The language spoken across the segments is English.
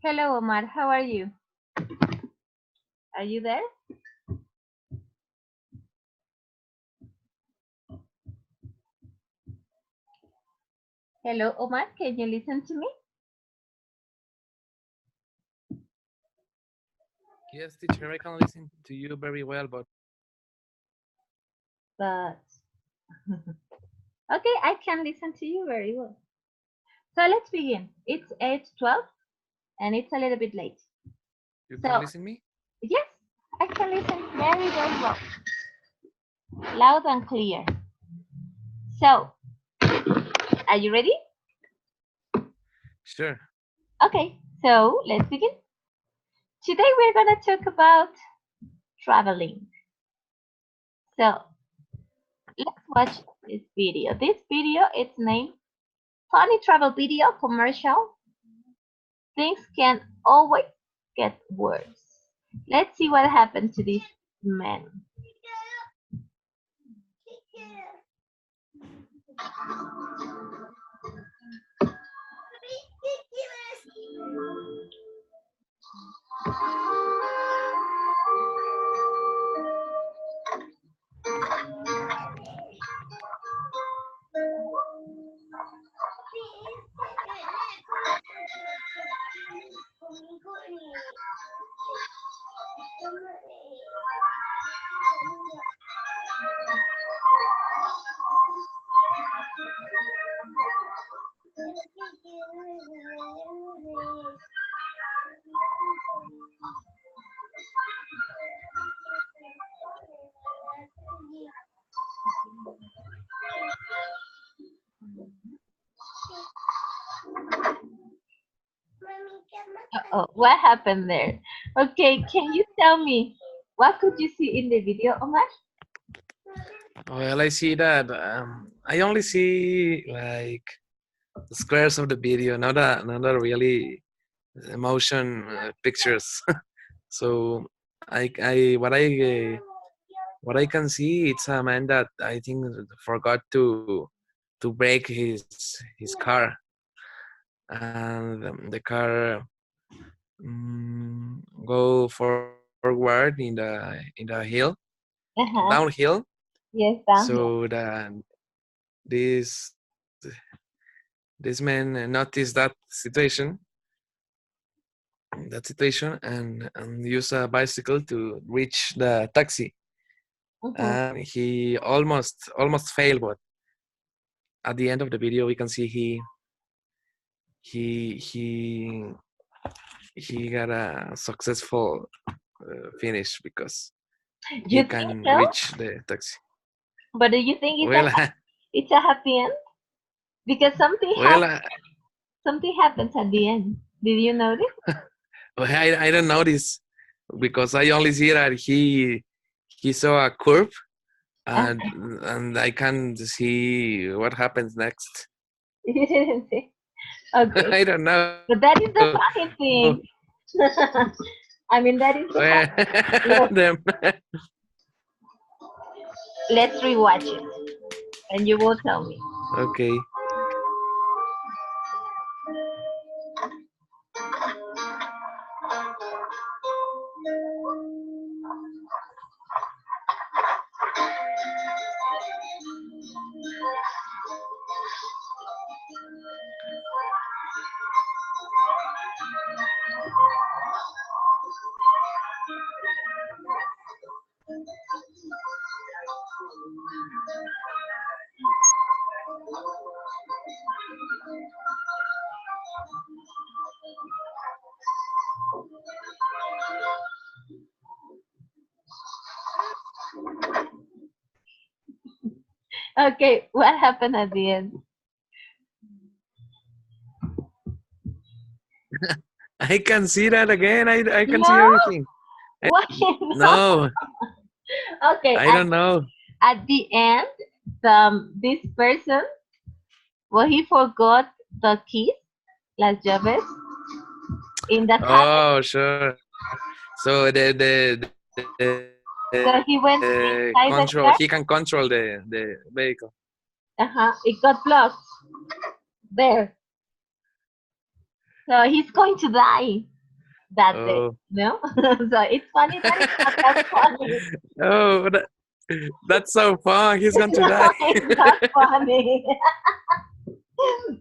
Hello, Omar. How are you? Are you there? Hello, Omar. Can you listen to me? Yes, teacher, I can listen to you very well, But okay, I can listen to you very well. So let's begin. It's 8:12 and it's a little bit late. you can So listen me? yes, I can listen very, very well. Loud and clear. So, are you ready? Sure. Okay, so let's begin. Today we're gonna talk about traveling. So let's watch this video. This video is named Funny Travel Video Commercial. Things can always get worse. Let's see what happened to this man. Oh, what happened there? Okay, can you tell me what could you see in the video, Omar? Well, I see that I only see like the squares of the video, not a really emotion pictures. So what I can see, it's a man that I think forgot to break his car, and the car go forward in the hill, Uh-huh. downhill. Yes, downhill. So that this this man noticed that situation, and use a bicycle to reach the taxi, Mm-hmm. and he almost failed, but at the end of the video we can see he he he got a successful finish because You he think can so? reach the taxi. But do you think Well, it's a happy end? Because well, something happens at the end. Did you notice? I don't notice because I only see that he saw a curve, Uh, and and I can't see what happens next. you didn't see. Okay, I don't know. but that is the funny Oh, thing. I mean, that is the well, fun. Let's them. let's rewatch it, and you will tell me. Okay. Okay, what happened at the end? I can see that again. I can see No, everything. I, why not? no, Okay, I don't know. at the end, this person, well, he forgot the keys, las llaves, in the cabin. Oh, sure. So the So he went control, he inside can the car. control the vehicle. It got blocked there. So he's going to die. that day. Oh, No, so it's funny that it's not that funny. oh, that's so fun. He's going to No, die. it's not funny,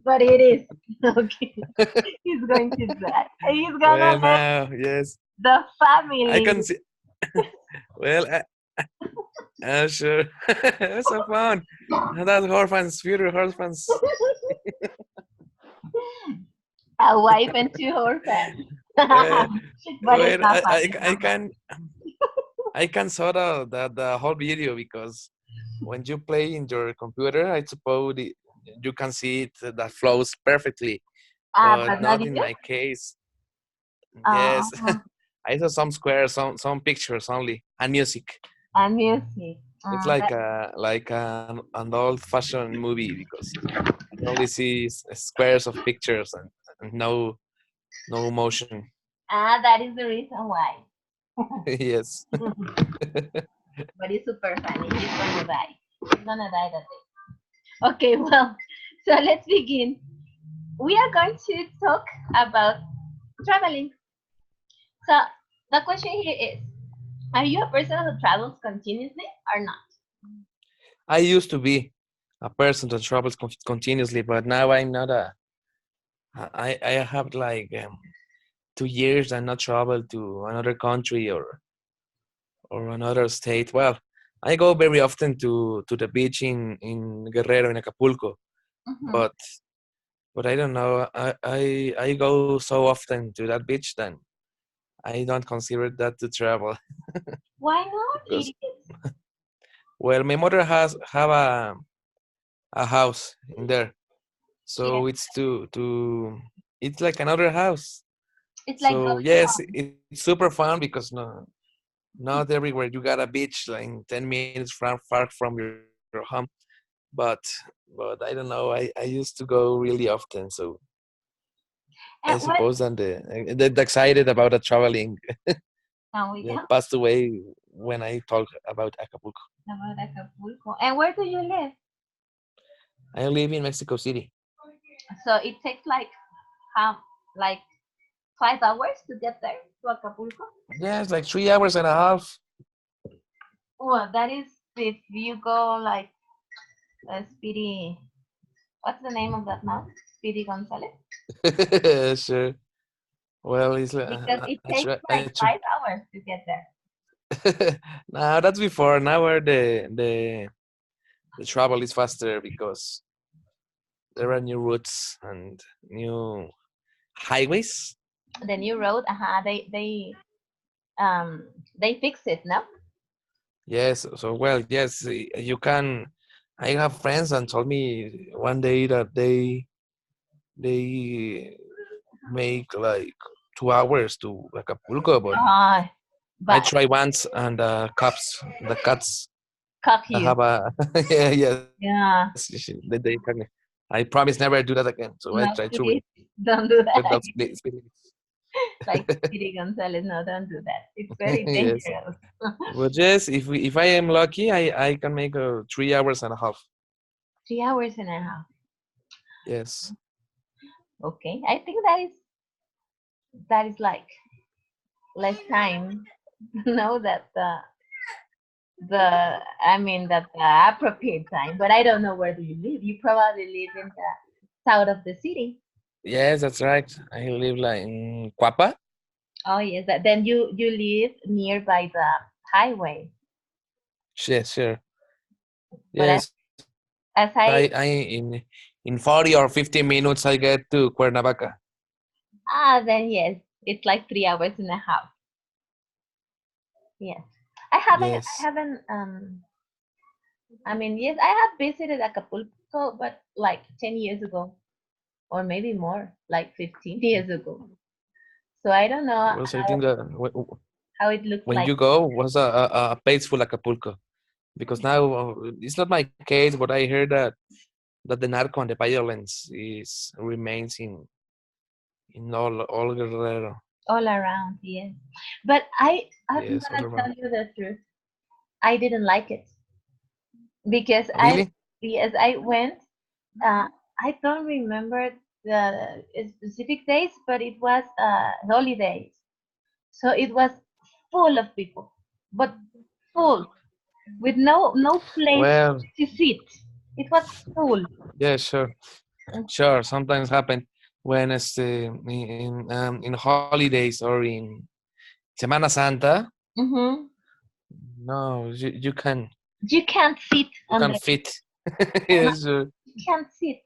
but it is. Okay, he's going to die. He's gonna Well, let now, yes, the I family. can see. Well, sure. That's so fun. That orphans, future orphans. A wife and two orphans. Well, But it's not funny. I, It's I not funny. can I can sort of the whole video because when you play in your computer, I suppose you can see it that flows perfectly, but But not not in you. my case. Yes, Uh, I saw some squares, some pictures only, and music. and music. It's That, like an old-fashioned movie because I only see squares of pictures and no motion. that is the reason why. Yes. But it's super funny. He's gonna die. He's gonna die that day. Okay, well, so let's begin. We are going to talk about traveling. So the question here is, are you a person who travels continuously or not? I used to be a person that travels continuously, but now I'm not a. I have like 2 years and not travel to another country or another state. Well, I go very often to the beach in Guerrero in Acapulco, Hmm. but I don't know. I go so often to that beach then I don't consider that to travel Why not? because It is. well my mother has have a house in there, Yes, so it's it's like another house. it's like So going yes, home. it's super fun because not everywhere you got a beach like 10 minutes far from your home, but I don't know. I used to go really often, so I And suppose what? the excited about the traveling Now we yeah, go passed away when I talk about Acapulco. about Acapulco. And where do you live? I live in Mexico City. So it takes like 5 hours to get there to Acapulco. Yeah, it's like 3 hours and a half. Well, that is if you go like Speedy. What's the name of that man? Speedy Gonzalez. Sure. Well, it's Because it takes I like try. 5 hours to get there. Now that's before. Now where the travel is faster because there are new routes and new highways. The new road, they fix it, no? Yes. So well, yes, you can. I have friends and told me one day that they make like 2 hours to Acapulco, but Ah, I but tried once and the cats cock I you. have a yeah, yes, Yeah. they can. I promise never do that again. So I try No, to read please don't do without that. speed limits. Like Speedy Gonzalez, no, don't do that. It's very Yes, dangerous. but yes, if I am lucky, I can make 3 hours and a half. 3 hours and a half. Yes, Okay, I think that is like less time. No, that the I mean that the appropriate time. But I don't know where do you live. You probably live in the south of the city. yes, that's right. I live like in Cuapa. Oh yes, then you live nearby the highway. Yes, sure. But Yes, as I I in 40 or 50 minutes I get to Cuernavaca. then yes, it's like 3 hours and a half. Yes, I Yes. haven't I mean yes, I have visited Acapulco, but like 10 years ago, or maybe more, like 15 years ago. So I don't know Was I think that how it looks when like. you go was a peaceful Acapulco because now it's not my case, but I heard that the narco and the violence is remains in all Guerrero. All around, yes. But I'm Yes, all gonna around. tell you the truth. I didn't like it because Really? I went. Uh, I don't remember the specific days, but it was holidays. So it was full of people, but full with no place Well, to sit. It was full. yeah, sure, sure. Sometimes happen when it's in holidays or in Semana Santa. Hmm. No, You can't sit you on can the. fit. Yes, sure. You can't sit.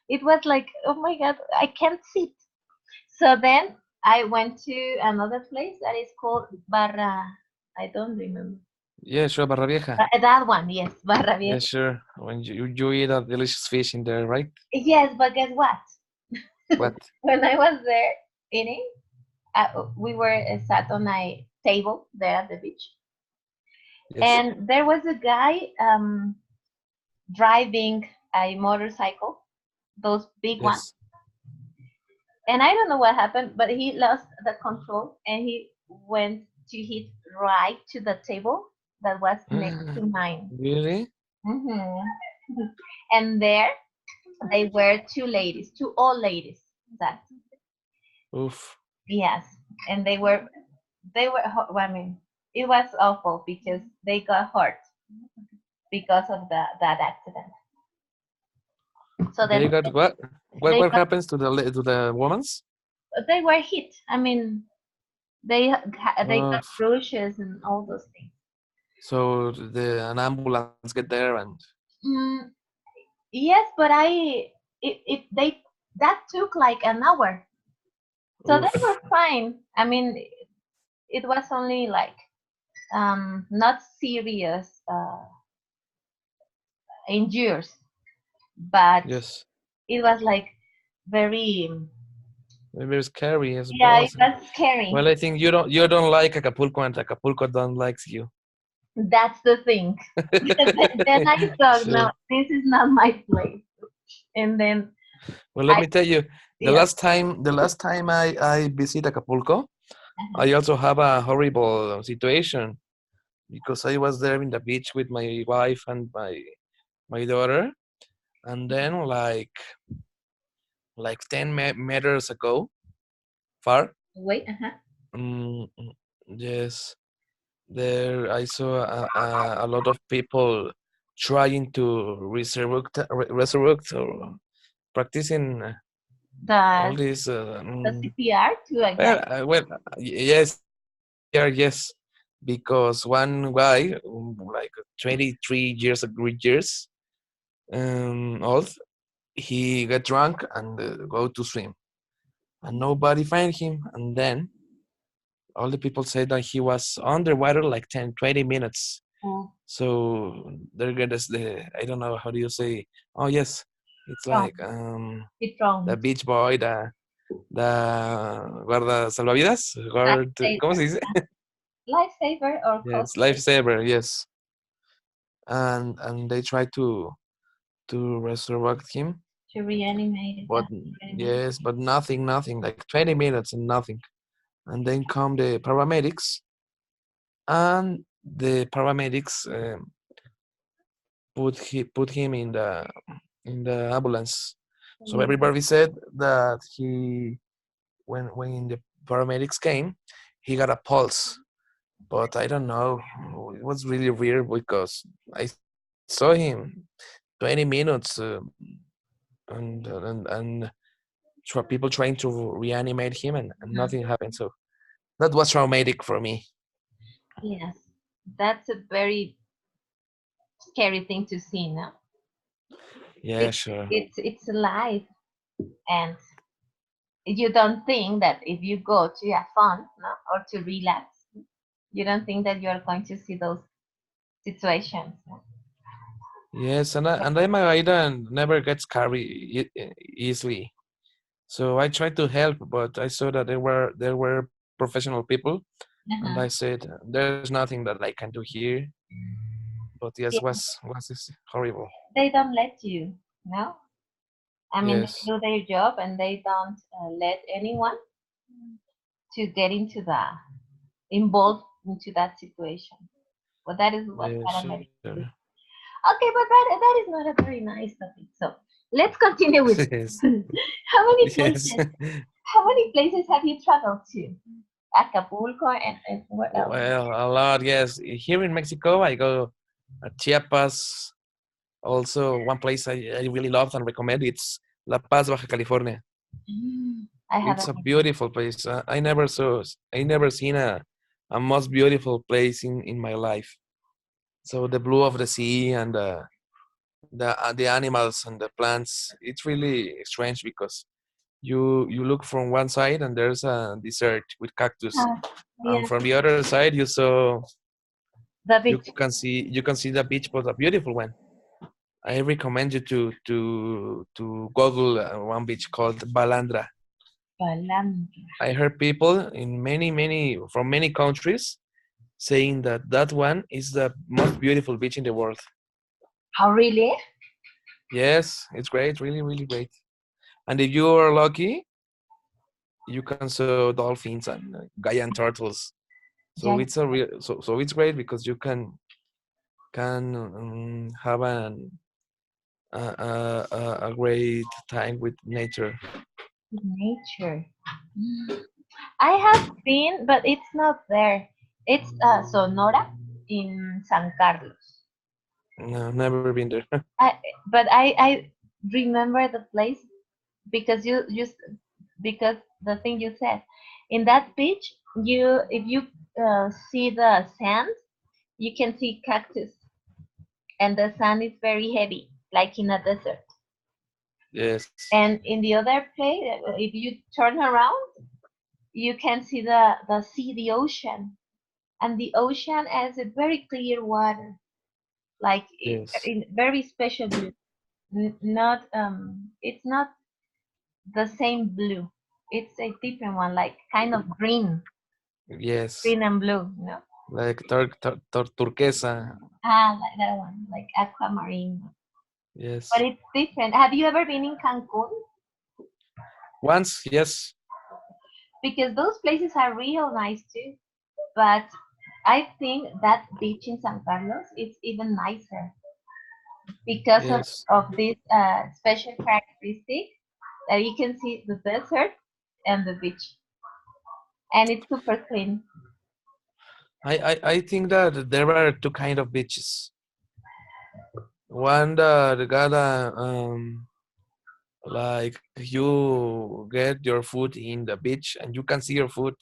It was like, oh my God, I can't sit. So then I went to another place that is called Barra. I don't remember. Yeah, sure, Barra Vieja. That one, yes, Barra Yeah, Vieja. sure. When you eat a delicious fish in there, right? Yes, but guess what? What? When I was there eating, we were sat on a table there at the beach, Yes, and there was a guy driving a motorcycle, those big ones. yes. And I don't know what happened, but he lost the control and he went to hit right to the table that was next to mine. Really? Hmm. And there they were two ladies, two old ladies. That Oof. yes, and they were. I mean, it was awful because they got hurt because of that accident. So They then got what? What they what got happens to the woman's? they were hit. I mean, they got Uh, bruises and all those things. so an ambulance get there and Mm, yes, but they that took like an hour, so they oof. were fine. I mean, it was only like not serious injuries, but Yes. it was like very Maybe scary, I yeah, it suppose. was scary. Well, I think you don't like Acapulco and Acapulco don't likes you. That's the thing. Then I thought, no, Sure. this is not my place. And then Well, let I me tell you, the yeah. last time the last time I visit Acapulco, Uh-huh. I also have a horrible situation because I was there in the beach with my wife and my daughter, and then like 10 meters ago, far. Wait, uh-huh. Mm, yes, there I saw a lot of people trying to resurrect or practicing all The this. the CPR to a guy. Yes, yeah, yes, because one guy, like 23 years old, he got drunk and go to swim, and nobody find him, and then all the people said that he was underwater like 10, 20 minutes. Oh, So they're gonna the I don't know how do you say. Oh yes, it's like drowned. He the drowned. beach boy, the guarda salvavidas, guard, ¿cómo se Lifesaver. dice? Lifesaver or Yes, coach lifesaver. Yes, and they try to resurrect him, to reanimate it. but Reanimate. yes, but nothing, like 20 minutes and nothing. And then come the paramedics, and the paramedics put him in the ambulance. So everybody said that he when the paramedics came, he got a pulse, but I don't know. It was really weird because I saw him 20 minutes and people trying to reanimate him and Mhm. nothing happened. So that was traumatic for me. Yes, that's a very scary thing to see now. Yeah, It, sure. it's alive, and you don't think that if you go to have fun, no, or to relax, you don't think that you are going to see those situations. No? Yes, and I'm a guy that never gets carried easily. So I tried to help, but I saw that there were professional people, and Uh-huh. I said, "There's nothing that I can do here." But yes, Yeah, was this horrible? they don't let you, no. I mean, they Yes, do their job and they don't let anyone to get into the involved into that situation. But that is what yeah, paramedics sure. do. Okay, but that is not a very nice topic. So let's continue with Yes, how many yes. places how many places have you traveled to? Acapulco, and where else? Well, a lot, yes. Here in Mexico, I go Chiapas. Also, one place I really love and recommend, it's La Paz, Baja California. I It's haven't a been. beautiful place. I never seen a most beautiful place in my life. So the blue of the sea and the animals and the plants, it's really strange because you look from one side and there's a desert with cactus, Ah, and yeah, from the other side the beach. you can see the beach, but a beautiful one. I recommend you to Google one beach called Balandra. Palambre. I heard people in many from many countries saying that that one is the most beautiful beach in the world. How really? Yes, it's great, really great. And if you are lucky, you can saw dolphins and giant turtles. So Yeah. it's a real so it's great because you can have a great time with nature. Nature. I have been, but it's not there. It's Sonora in San Carlos. No, never been there. I, but I remember the place because you just because the thing you said in that beach, you if you see the sand, you can see cactus, and the sand is very heavy, like in a desert. Yes. And in the other place, if you turn around, you can see the sea, the ocean, and the ocean has a very clear water, like Yes. in very special blue. Not it's not the same blue. It's a different one, like kind of Yes. green and blue, you know? Like turquesa. Ah, like that one, like aquamarine. But Yes. it's different. Have you ever been in Cancun? Once, yes. Because those places are real nice too. But I think that beach in San Carlos is even nicer because Yes. of this special characteristic that you can see the desert and the beach, and it's super clean. I think that there are two kind of beaches. One that got like you get your foot in the beach and you can see your foot.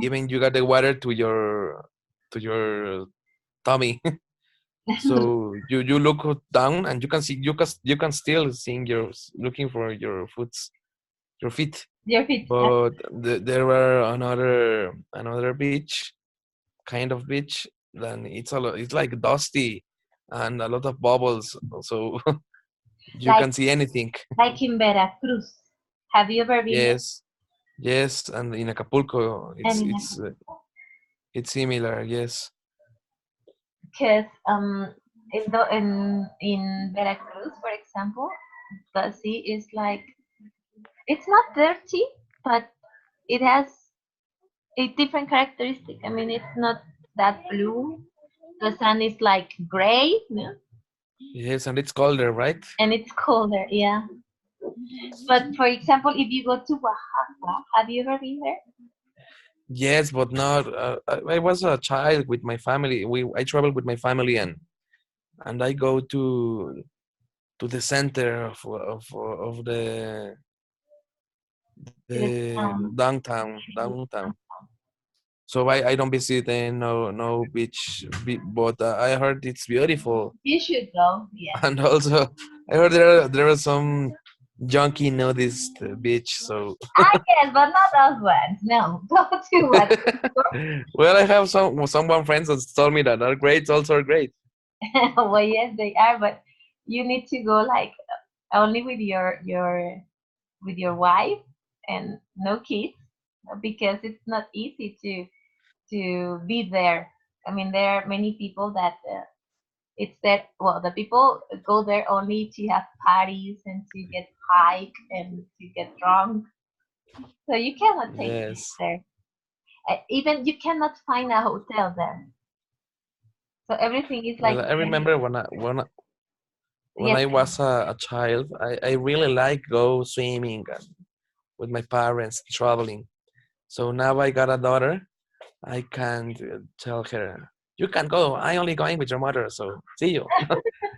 Even you got the water to your tummy. So you look down and you can see you can still see your looking for your foots your feet. Your feet, But there were another beach, kind of beach, then it's like dusty and a lot of bubbles, so you like can see anything. like in Veracruz. Have you ever been there? Yes, yes, and in Acapulco And in it's similar. Yes, because in Veracruz, for example, the sea is like it's not dirty, but it has a different characteristic. I mean, it's not that blue. The sun is like gray, no? yes, and it's colder, right? And it's colder. Yeah. But for example, if you go to Oaxaca, have you ever been there? Yes, but not. I was a child with my family. I traveled with my family and I go to the center of Because the downtown. So I don't visit no beach, but I heard it's beautiful, you should go. Yeah. and also I heard there are some junkie nudist beach. So I guess, but not those ones. No, go to what? well, I have someone friends that told me that are great, also are great. Well, yes, they are, but you need to go like only with your wife and no kids because it's not easy to be there. I mean, there are many people that it's that well, the people go there only to have parties and to get high and to get drunk. So you cannot take kids Yes. there. Even you cannot find a hotel there. So everything is Well, like I very remember when yes. I was a child, I really like go swimming and with my parents traveling. So now I got a daughter. I can't tell her, you can go. I only going with your mother. So see you.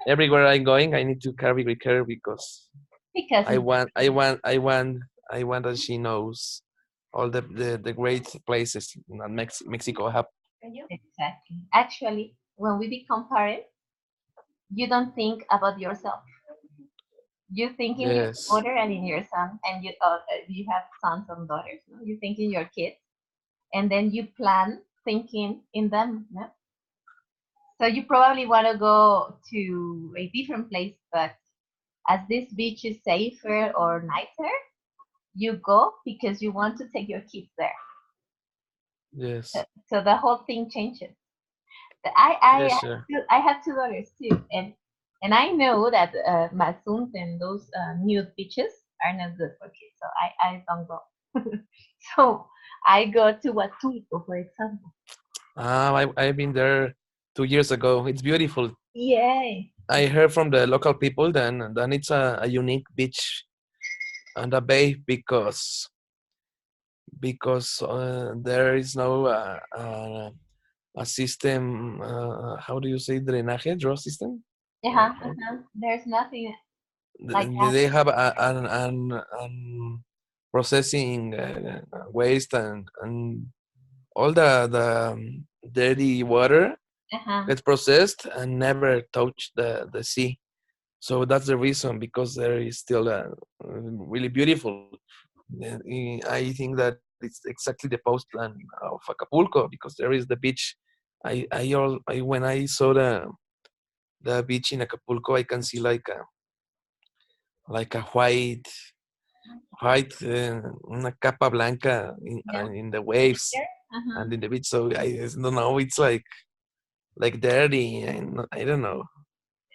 Everywhere I'm going, I need to carry with her because Because I it's want, I want, I want, I want that she knows all the great places that Mexico have. exactly. Actually, when we become parents, you don't think about yourself. You think in your Yes, daughter and in your son, and you have sons and daughters. No? You think in your kids, and then you plan thinking in them. No? So you probably want to go to a different place, but as this beach is safer or nicer, you go because you want to take your kids there. So, yes, so the whole thing changes. yes, sure. I have two daughters too, and I know that Masuns and those nude beaches are not good for kids, so I don't go. So I go to Huatulco, for example. I've been there 2 years ago. It's beautiful. Yay! I heard from the local people then it's a unique beach and a bay because there is no a system. How do you say drainage draw system? Uh-huh, uh-huh. There's nothing like that. They have an processing waste and all the dirty water Uh-huh. gets processed and never touch the sea. So that's the reason because there is still really beautiful. I think that it's exactly the postland of Acapulco because there is the beach. When I saw the beach in Acapulco, I can see like a white una capa blanca Yeah. in the waves Here? Uh-huh. and in the beach. So I just don't know. It's like dirty and I don't know.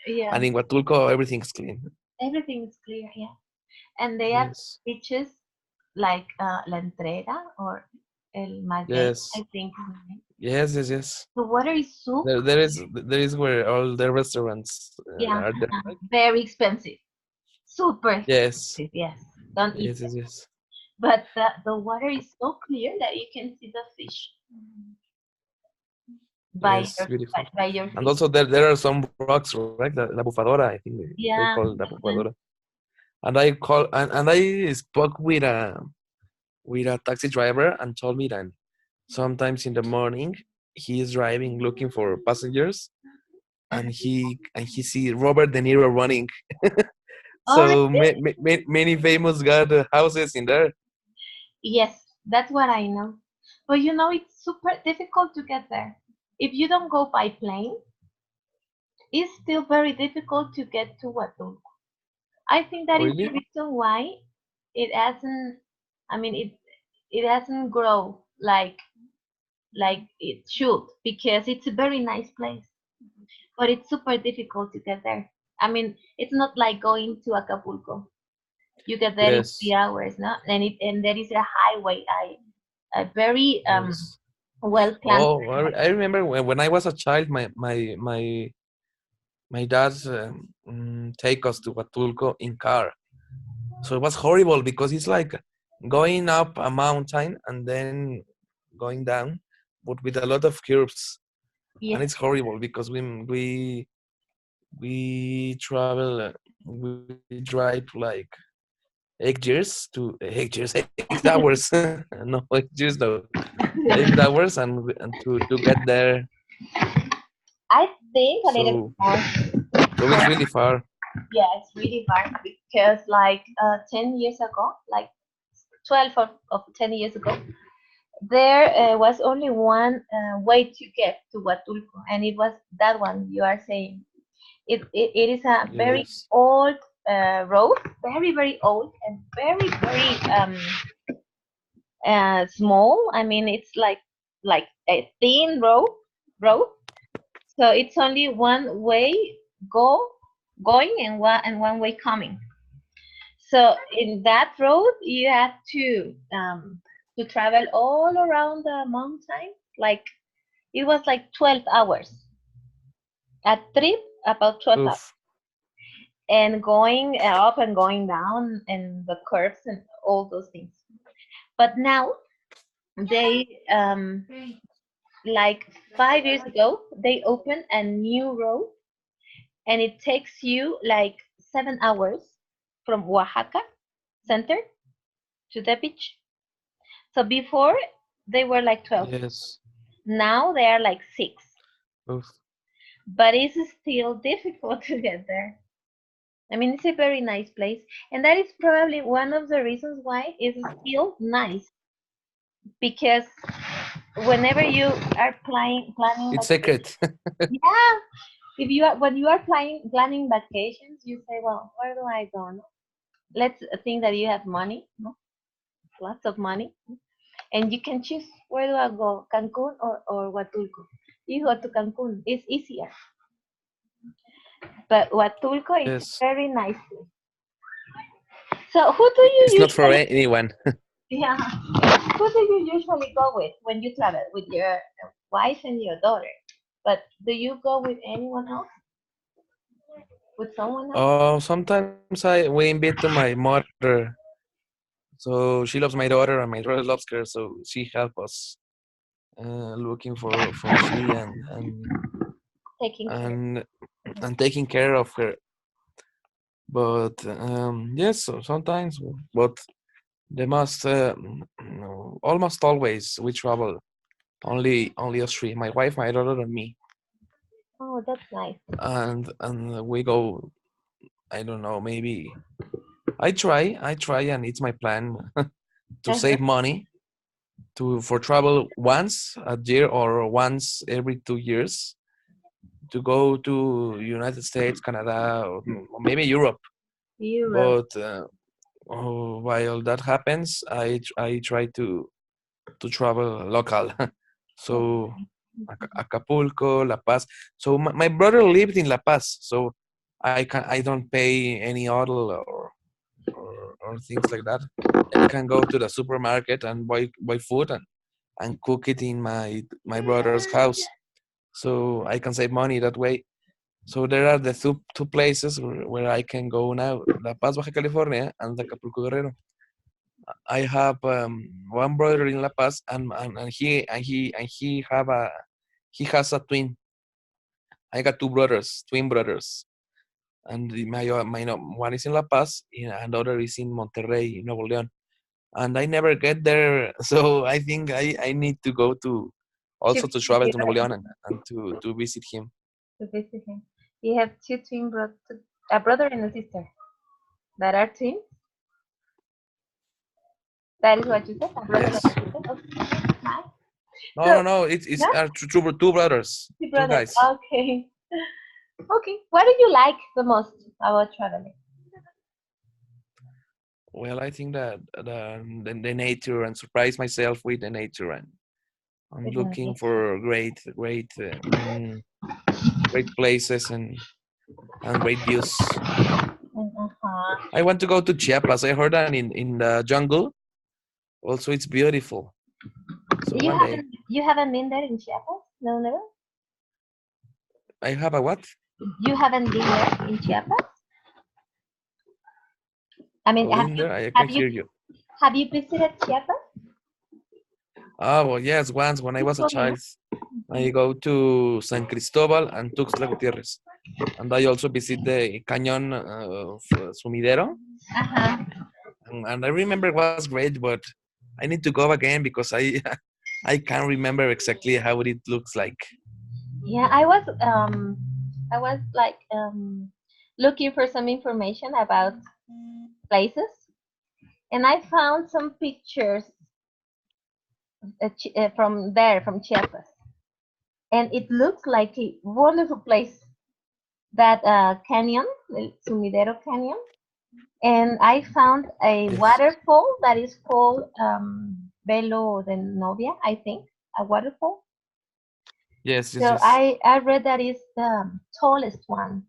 Yeah. And in Huatulco, everything's clean. Everything is clear, yeah. And they have Yes, beaches like La Entrega or El Maguey, yes, I think is the name. yes, yes, yes. The water is super, There is where all the restaurants yeah, are there, right? very expensive. Super Yes, expensive, yes. Don't eat yes, them. yes, yes. But the water is so clear that you can see the fish Yes, beautiful. by your And feet. also there are some rocks, right? La Bufadora, I think they Yeah. call it La Mhm. Bufadora. And I spoke with a taxi driver and told me that sometimes in the morning he is driving looking for passengers and he see Robert De Niro running. Oh, So really? many famous got houses in there. Yes, that's what I know. But it's super difficult to get there. If you don't go by plane, it's still very difficult to get to Huatulco. I think that is the Really? reason why it hasn't, I mean, it hasn't grown like it should because it's a very nice place, but it's super difficult to get there. I mean, it's not like going to Acapulco. You get there in Yes. 3 hours, no? And there is a highway, a very Yes. well planned Oh, I remember when I was a child, my dad take us to Huatulco in car. So it was horrible because it's like going up a mountain and then going down, but with a lot of curves, and yes, it's horrible because we travel, we drive like 8 years, 8 hours. No, 8 years, no, 8 hours, and to get there. I think a little bit So so it's more. really far. Yeah, it's really hard because like 10 years ago, like 12 of 10 years ago, there was only one way to get to Huatulco, and it was that one you are saying. It is a very Yes. old road, very, very old, and very, very small. I mean, it's like a thin road. So it's only one way go going and one way coming. So in that road, you have to travel all around the mountain. Like it was like 12 hours. A trip about 12 hours. Oof. And going up and going down and the curves and all those things. But now they like 5 years ago they opened a new road, and it takes you like 7 hours from Oaxaca center to the beach. So before they were like 12. Yes. Now they are like 6. Oof. But it's still difficult to get there. I mean, it's a very nice place, and that is probably one of the reasons why it's still nice, because whenever you are planning It's vacation, secret. yeah, if you are when you are planning vacations, you say, well, where do I go? No? Let's think that you have money, no? Lots of money, and you can choose where do I go, Cancun or Huatulco. You go to Cancun, it's easier, but Huatulco is Yes. very nice place. So who do you It's not for usually, anyone. yeah, who do you usually go with when you travel? With your wife and your daughter? But do you go with anyone else? With someone else? Oh, sometimes we invite to my mother. So she loves my daughter and my daughter loves her. So she help us looking for she Taking care. and and taking care of her. But yes, so sometimes, but the most almost always we travel only us three, my wife, my daughter, and me, Oh, that's nice. and we go. I don't know, maybe I try, and it's my plan to Uh-huh. save money to for travel once a year or once every 2 years to go to United States, Canada, or maybe Europe. Europe. But while that happens, I try to travel local. So Okay. Acapulco, La Paz. So my brother lived in La Paz, so I don't pay any hotel or things like that. I can go to the supermarket and buy food and cook it in my brother's house. So I can save money that way. So there are the two places where I can go now: La Paz, Baja California, and Acapulco, Guerrero. I have one brother in La Paz, and he has a twin. I got two brothers, twin brothers, and my one is in La Paz, and the other is in Monterrey, Nuevo León. And I never get there, so I think I need to go to To also to visit travel to Nuevo your, León and to visit him. to visit him. You have two twin brothers, a brother and a sister that are twins. That is what you said, a brother and a Yes. sister. Okay, nice. No, no, So, no. It's no, two brothers, two two brothers. guys. Okay. Okay. What do you like the most about traveling? Well, I think that the nature and surprise myself with the nature, and I'm With the looking nature. for great places and great views. Uh-huh. I want to go to Chiapas. I heard that in the jungle. Also, it's beautiful. So one day You haven't been there in Chiapas? No, never. I have a what? You haven't been there in Chiapas? I mean, A window. I can have you hear you. have you visited Chiapas? Oh well, yes. Once when I You was a told me, no? child, I go to San Cristobal and Tuxtla Gutierrez, and I also visit the Cañon of Sumidero. Uh-huh. And I remember it was great, but I need to go again because I I can't remember exactly how it looks like. Yeah, I was like looking for some information about places, and I found some pictures from there, from Chiapas, and it looks like a wonderful place. That canyon, the Sumidero Canyon, and I found a Yes, waterfall that is called Velo de Novia, I think, a waterfall. yes, yes, So yes. I read that is the tallest one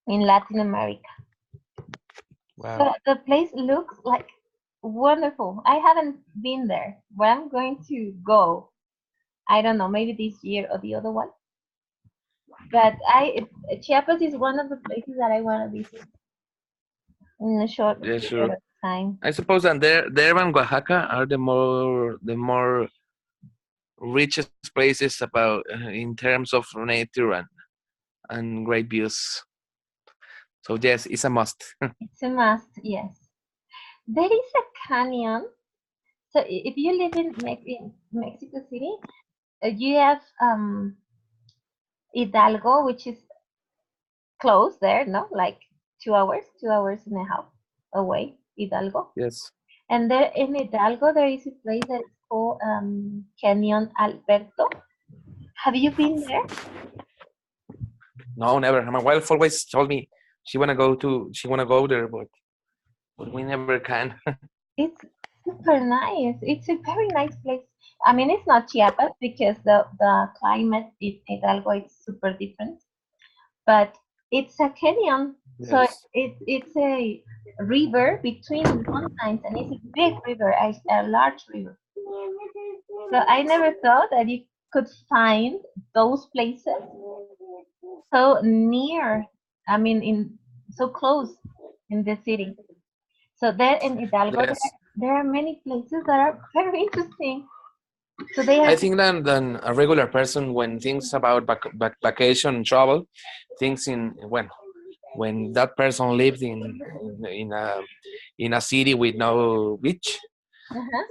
in Latin America. Wow. So the place looks like wonderful. I haven't been there, but I'm going to go. I don't know, maybe this year or the other one. But Chiapas is one of the places that I want to visit in a short Yeah, period sure. of time. I suppose that there and Oaxaca are the more richest places about in terms of nature and great views. So yes, it's a must. It's a must, yes. There is a canyon. So if you live in Mexico City, you have Hidalgo, which is close there, no? Like 2 hours and a half away, Hidalgo. Yes. And there in Hidalgo, there is a place that is called Canyon Alberto. Have you been there? No, never. My wife always told me she wanna go there, but we never can. It's super nice. It's a very nice place. I mean, it's not Chiapas because the climate in Hidalgo is super different, but it's a canyon. So Yes. it's a river between mountains, and it's a big river, a large river. So I never thought that you could find those places so near. I mean, in so close in the city. So there in Hidalgo, Yes. there are many places that are very interesting. So they I are, think that than a regular person when thinks about vacation travel, thinks in when that person lived in a city with no beach, uh-huh.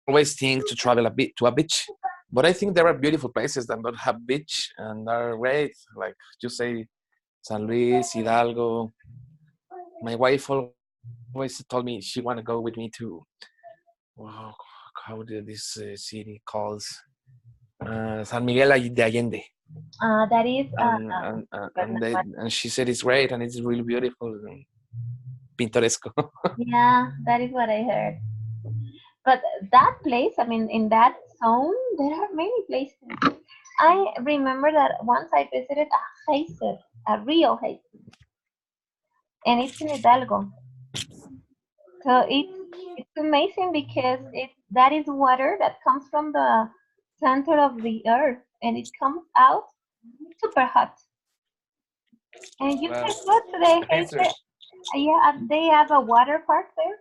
always think to travel a bit to a beach. But I think there are beautiful places that don't have beach and are great, like you say, San Luis, Hidalgo. My wife always told me she want to go with me to, wow, how did this city calls San Miguel de Allende, That is and she said it's great and it's really beautiful and pintoresco. yeah, that is what I heard. But that place, I mean, in that zone, there are many places. I remember that once I visited a geyser, a real geyser, and it's in Hidalgo. So it's amazing because it that is water that comes from the center of the earth, and it comes out super hot. And you Well, can go to the geyser. geyser. Yeah, they have a water park there,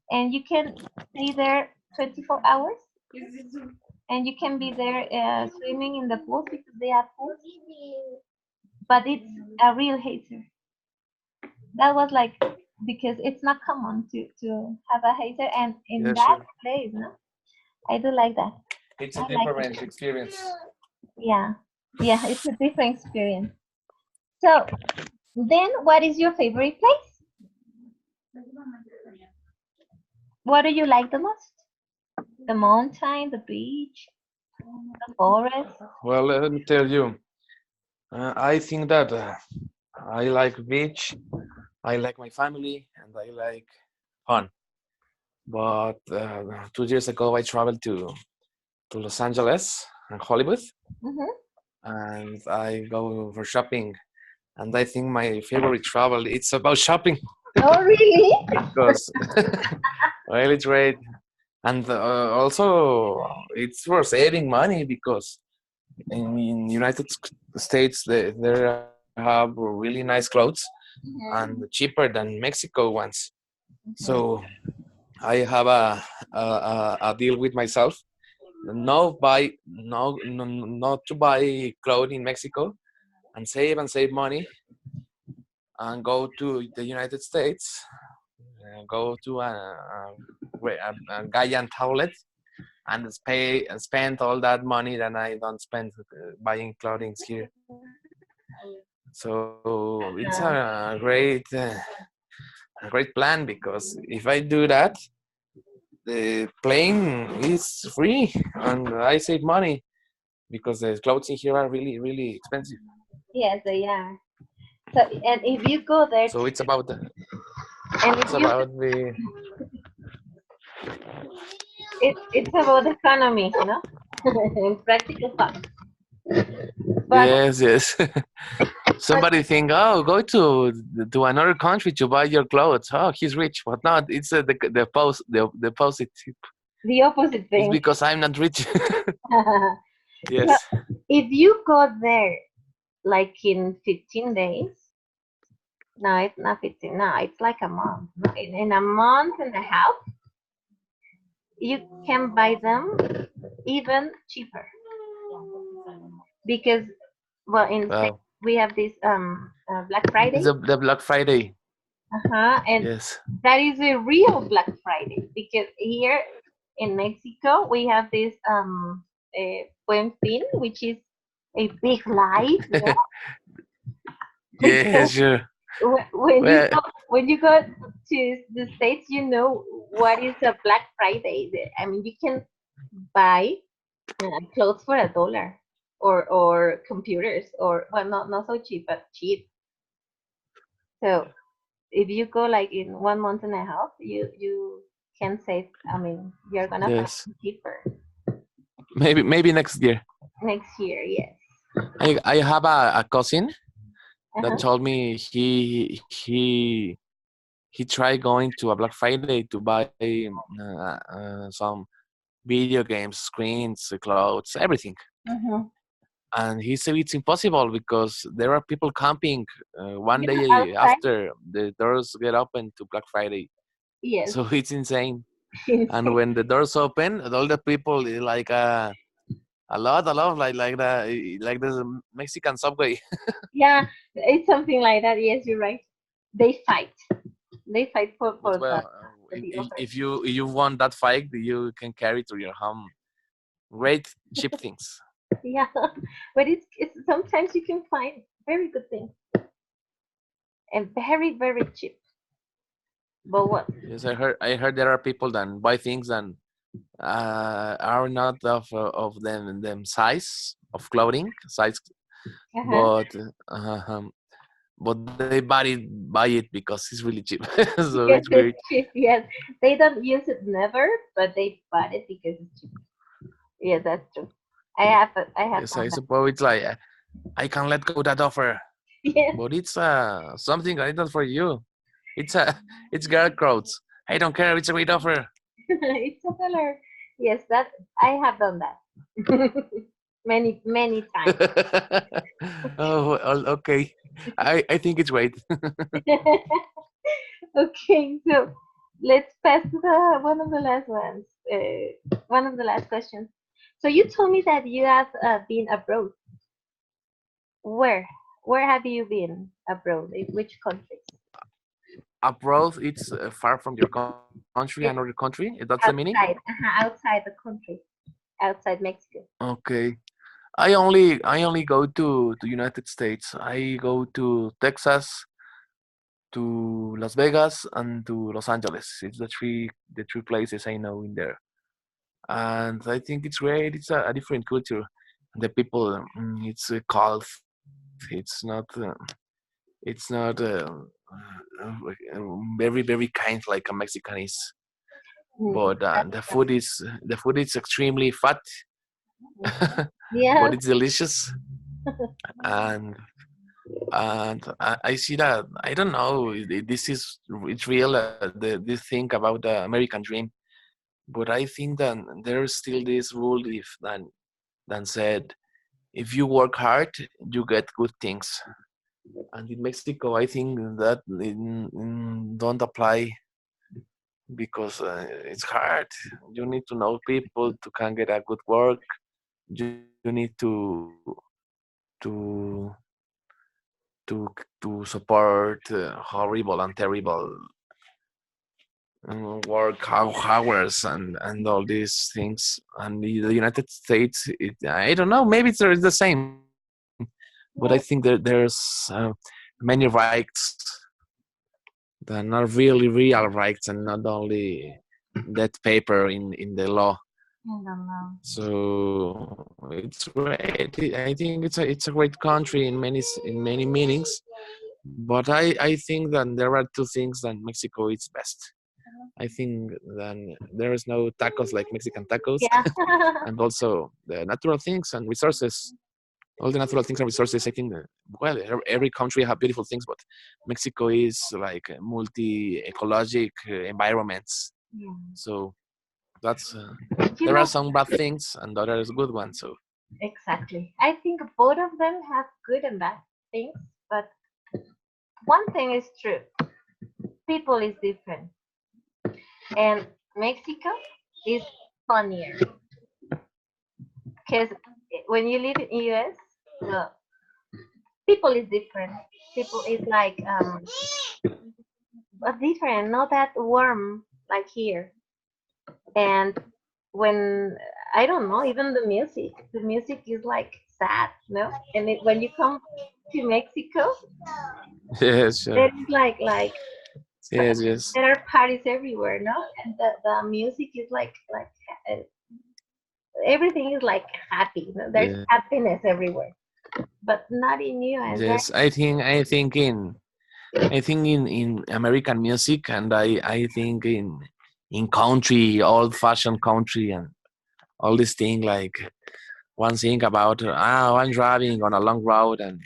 and you can stay there 24 hours, and you can be there swimming in the pools because they have pools. But it's a real geyser. That was like because it's not common to have a geyser, and in Yeah, that sure. place, no, I do like that. It's I a like it. different experience. Yeah, yeah, it's a different experience. So then, what is your favorite place? What do you like the most? The mountain, the beach, the forest? Well, let me tell you, I think that I like beach, I like my family, and I like fun. But 2 years ago, I traveled to Los Angeles and Hollywood, Mm-hmm. and I go for shopping. And I think my favorite travel it's about shopping Oh, really? because well, it's great, and also it's for saving money because in United States they have really nice clothes Mm-hmm. and cheaper than Mexico ones. So I have a deal with myself. Not to buy clothes in Mexico and save money and go to the United States, go to a giant outlet and spend all that money that I don't spend buying clothing here. So it's Yeah. a great plan because if I do that, the plane is free and I save money because the clothes in here are really expensive. Yes, they are. So, and if you go there, So and it's if you, about the it's about economy, you know, and practical fun. But yes. but Somebody think, oh, go to another country to buy your clothes. Oh, he's rich, but not. It's the opposite. the opposite It's thing. because I'm not rich. So Yes. if you go there like in 15 days, No, it's not 15. No, it's like a month. No, in a month and a half, you can buy them even cheaper because, well, in States, Wow. we have this Black It's Friday. the Black Friday. Uh-huh, and Yes. that is a real Black Friday because here in Mexico we have this Buen Fin, which is a big lie. Yeah, Yeah, because sure. when you Well, go to the States, you know what is a Black Friday. I mean, you can buy clothes for $1 or computers or, well, not so cheap, but cheap. So if you go like in 1 month and a half, you can save. I mean, you're gonna find yes. it cheaper Maybe next year. next year. Yes. I have a cousin that Uh-huh. told me he tried going to a Black Friday to buy some video games, screens, clothes, everything. Mm-hmm. And he said it's impossible because there are people camping one Yeah, day outside. after the doors get open to Black Friday. Yes. So it's insane. And Insane. when the doors open, all the people like a lot, like the Mexican subway. Yeah, it's something like that. Yes, you're right. They fight. They fight But for the offer. if you want that fight, you can carry to your home. Great cheap things. Yeah, but it's sometimes you can find very good things and very cheap. But what? Yes, I heard there are people that buy things and are not of them size of clothing size, Uh-huh. but but they buy it because it's really cheap. So Because it's it's great. cheap. Yes, they don't use it never, but they bought it because it's cheap. Yeah, that's true. I have Yes, I done that. suppose it's like I can let go that offer, Yes, but it's something I done for you. It's it's girl clothes. I don't care. It's a great offer. it's a color. Yes, that I have done that many times. Oh, well, okay. I think it's great. Okay, so let's pass to the one of the last ones. One of the last questions. So you told me that you have been abroad. Where? Where have you been abroad? In which countries? Abroad, it's far from your country, another Yes, country. That's the meaning. outside, outside the country, outside Mexico. Okay. I only go to United States. I go to Texas, to Las Vegas, and to Los Angeles. It's the three places I know in there, and I think it's great. It's a different culture. The people, it's cold. It's not very kind like a Mexican is. Mm, But that's true. the food is extremely fat, Mhm. but Yes. it's delicious. And I see that I don't know. This is it's real. This thing about the American dream, but I think that there's still this rule if than said if you work hard, you get good things. And in Mexico, I think that don't apply because it's hard. You need to know people to can get a good work. You need to to support horrible and terrible work hours and all these things. And the United States, I don't know, maybe it's the same, but I think there's many rights that are really real rights and not only that paper in the law. I don't know. So it's great. I think it's a great country in in many meanings. But I think that there are two things that Mexico is best. I think that there is no tacos like Mexican tacos, Yeah. and also the natural things and resources. All the natural things and resources. I think well, every country have beautiful things, but Mexico is like multi ecologic environments. Yeah. So that's You there are know, some bad things and others good ones. So exactly. I think both of them have good and bad things, but one thing is true. People is different. And Mexico is funnier. Because when you live in US, the people is different. People is like different, not that warm like here. And when I don't know, even the music is like sad, no? And when you come to Mexico, Yes, sure. there is like Yes, yes. there are parties everywhere, no? And the music is like uh, everything is like happy. No? There's Yeah. happiness everywhere, but not in US, right? Yes, I think in American music, and I think in country, old fashioned country, and all this thing like one thing about I'm driving on a long road and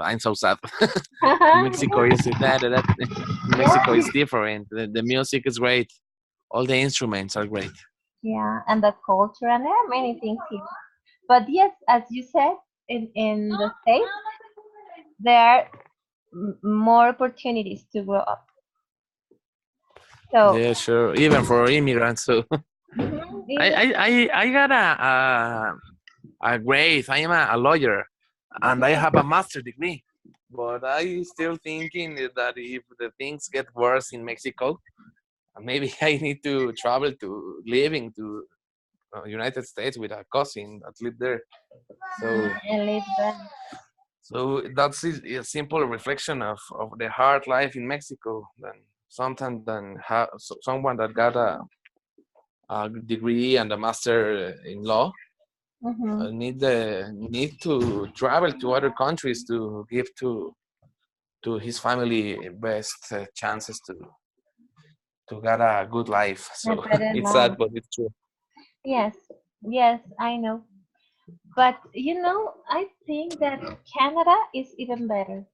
I'm so sad. In Mexico is that in Mexico Yeah, is different. The music is great. All the instruments are great. yeah, and the culture, and there are many things here. But yes, as you said, in the States, there are more opportunities to grow up. So, Yeah, sure. Even for immigrants. So I even, I I got a grade. I am a lawyer, and I have a master degree. But I still thinking that if the things get worse in Mexico, maybe I need to travel to living to United States with a cousin that lived there. So and live there. that's a simple reflection of the hard life in Mexico. Then sometimes than someone that got a degree and a master in law Hmm. need to travel to other countries to give to his family best chances to get a good life. A So better it's life. sad, but it's true. Yes, yes, I know. But I think that Canada is even better.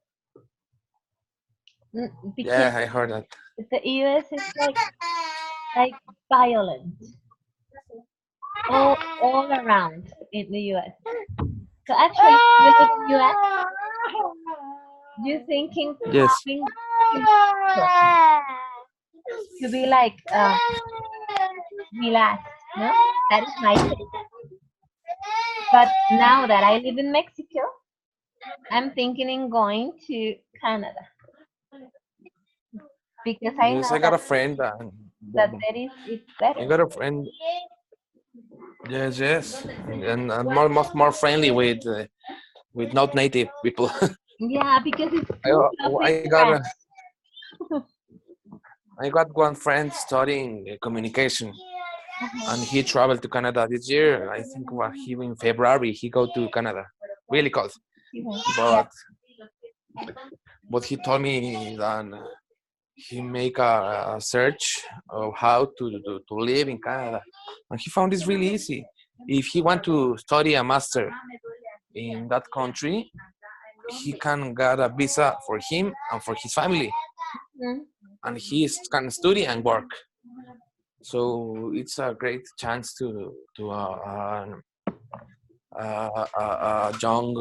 Because Yeah, I heard that. the US is like violent all around in the US. So actually, if you live in US, you're thinking Yes. coming to Mexico to be like relaxed, no? That is my take. But now that I live in Mexico, I'm thinking in going to Canada because I Yes, know I got a friend. that it's I better. got a friend. Yes, yes, and more friendly with not native people. Yeah, because it's I full of I got immigrants. I got one friend studying communication, and Uh-huh. he traveled to Canada this year. I think he in February he go to Canada. Really cold, Yeah. but he told me that he make a search of how to live in Canada, and he found this really easy. If he want to study a master in that country, he can get a visa for him and for his family, Mhm. and he can study and work. So it's a great chance to a young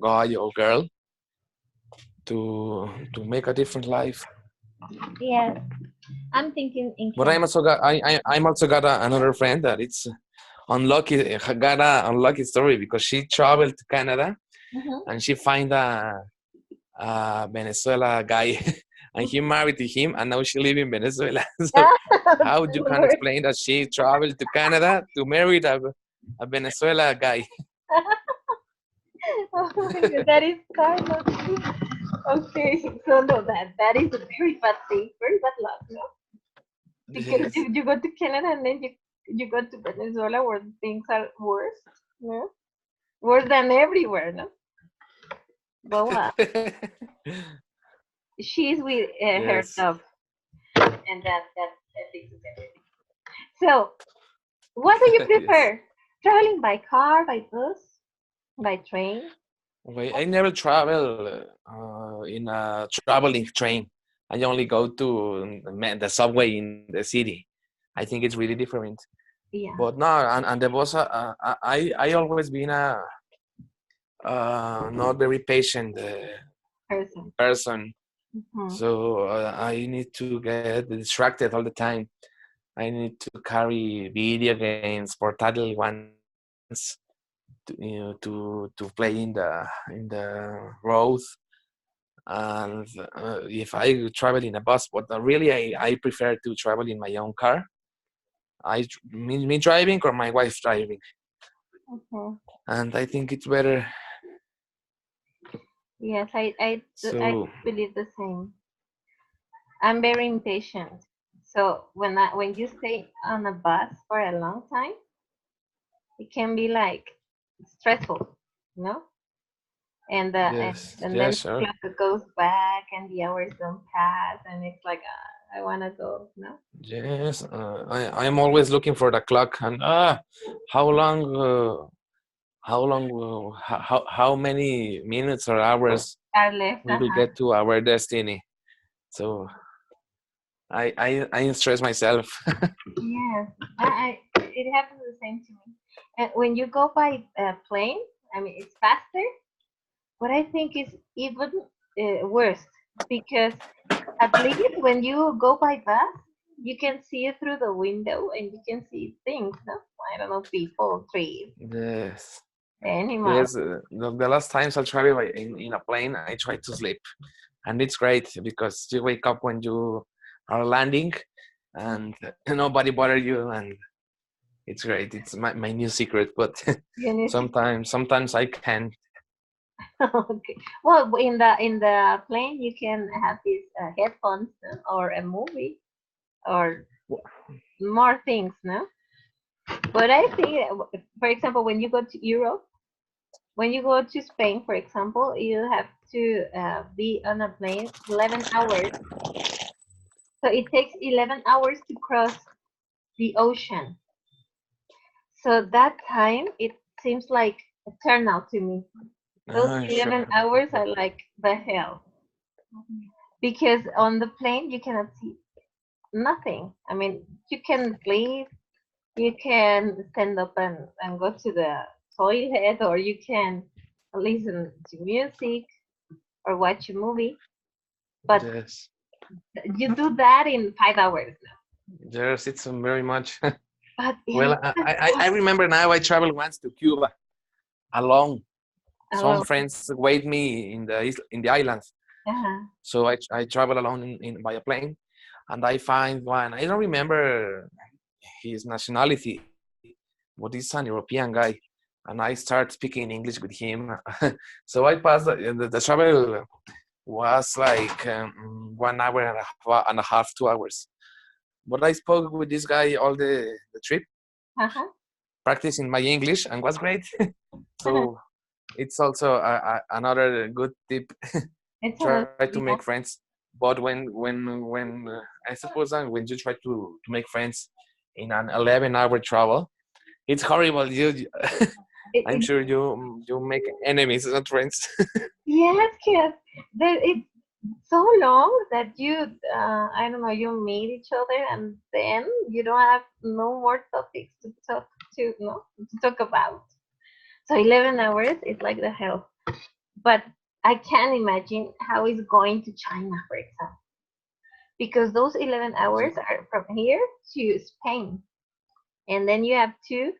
guy or girl to make a different life. Yes, I'm thinking in But Canada. I'm also got another friend that it's unlucky got a unlucky story because she traveled to Canada Mhm. and she find a Venezuela guy and he married to him and now she live in Venezuela. So how you can Lord. explain that she traveled to Canada to marry a Venezuela guy? Oh my God, that is kind of okay. So no, that is a very bad thing, very bad luck, no? Because Yes. you go to Canada and then you go to Venezuela where things are worse, no? Worse than everywhere, no? But well, she's with her Yes. dog, and that fixes everything. So, what do you Yes. prefer? Traveling by car, by bus, by train? Okay, I never travel in a traveling train. I only go to the subway in the city. I think it's really different. Yeah. But no, and there was I always been a not very patient. person. Mhm. So I need to get distracted all the time. I need to carry video games, portable ones, to play in the road. And if I travel in a bus, but really I prefer to travel in my own car. Me driving or my wife driving, Mhm. and I think it's better. Yes, I So believe the same. I'm very impatient. So when you stay on a bus for a long time, it can be like stressful, you know? And yes, and yeah, then the sure. clock goes back and the hours don't pass and it's like I wanna go, no? Yes, I'm always looking for the clock and how long how many minutes or hours Are left, we will get to our destiny. So I stress myself. Yes, it happens the same to me. And when you go by plane, I mean it's faster. What I think is even worse because at least when you go by bus, you can see it through the window and you can see things. No? I don't know, people, trees, Yes, animals. yes. The last times I travel in a plane, I try to sleep, and it's great because you wake up when you are landing, and nobody bother you, and it's great. It's my new secret, but You need to. sometimes I can. Okay. Well, in the plane, you can have these headphones or a movie or more things, no? But I think, for example, when you go to Europe, when you go to Spain, for example, you have to be on a plane 11 hours. So it takes 11 hours to cross the ocean. So that time, it seems like eternal to me. Those Sure. 11 hours are like the hell. Because on the plane, you cannot see nothing. I mean, you can sleep, you can stand up and go to the toilet, or you can listen to music or watch a movie. But Yes. you do that in 5 hours now. Yes, it's very much. But Well, 11 I remember now I traveled once to Cuba alone. Some hours. friends wait me in the islands, Uh-huh. so I travel alone by a plane, and I find one. I don't remember his nationality, but he's an European guy, and I start speaking English with him. So I passed the travel was like 1 hour and a half, 2 hours. But I spoke with this guy all the trip, Uh-huh. practicing my English, and was great. So it's also another good tip. It's Try a to make yeah. friends, but when I suppose that when you try to make friends in an 11-hour travel, it's horrible. I'm It, sure you make enemies, not friends. yes, yes. It's so long that you, I don't know, you meet each other and then you don't have no more topics to talk to, no, to talk about. So 11 hours is like the hell. But I can imagine how it's going to China, for example, because those 11 hours are from here to Spain, and then you have to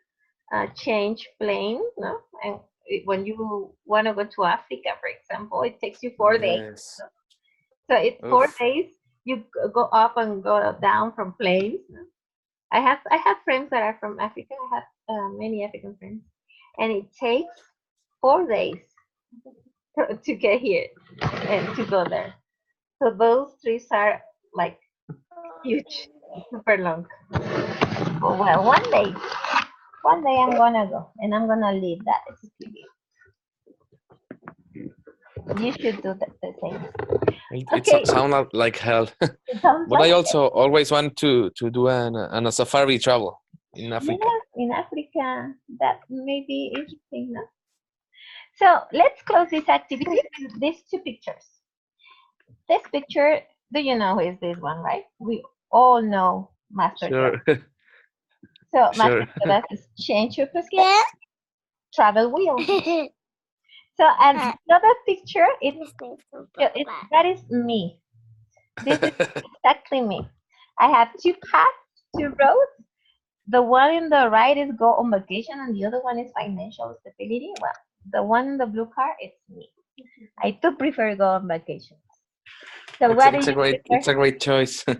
change plane, no? And when you want to go to Africa, for example, it takes you 4 days. Yes. So it's four Oof. days. You go up and go down from planes. I have friends that are from Africa. I have many African friends, and it takes 4 days to get here and to go there. So those trips are like huge, super long. Oh, well, one day I'm gonna go and I'm gonna live that experience. You should do the same. It Okay, sounds like hell. it sounds But like I also always want to do a safari travel in Africa. yeah, in Africa that may be interesting, no? So let's close this activity with these two pictures. This picture, do you know who is this one, right? We all know Master Class. Sure, So sure. Master Class is change your perspective, travel wheel. So, and another picture, that is me. This is exactly me. I have two paths, two roads. The one in the right is go on vacation, and the other one is financial stability. Well, the one in the blue car, it's me. I do prefer go on vacation. So, what do you prefer? It's a great choice. Yeah,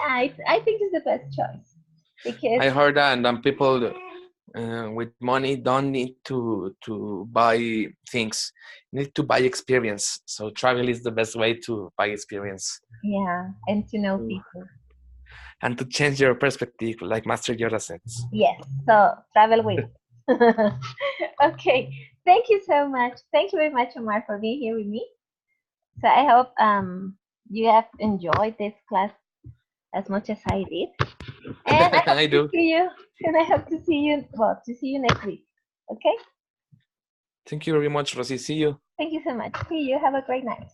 I think it's the best choice because I heard that, and people with money don't need to buy things, need to buy experience. So travel is the best way to buy experience. yeah, and to know people. And to change your perspective, like master your assets. Yes, so travel with. Okay, thank you so much. Thank you very much, Omar, for being here with me. So I hope you have enjoyed this class as much as I did, and I hope I to do. see you. And I hope to see you. Well, to see you next week. Okay. Thank you very much, Rosie. See you. Thank you so much. See you. Have a great night.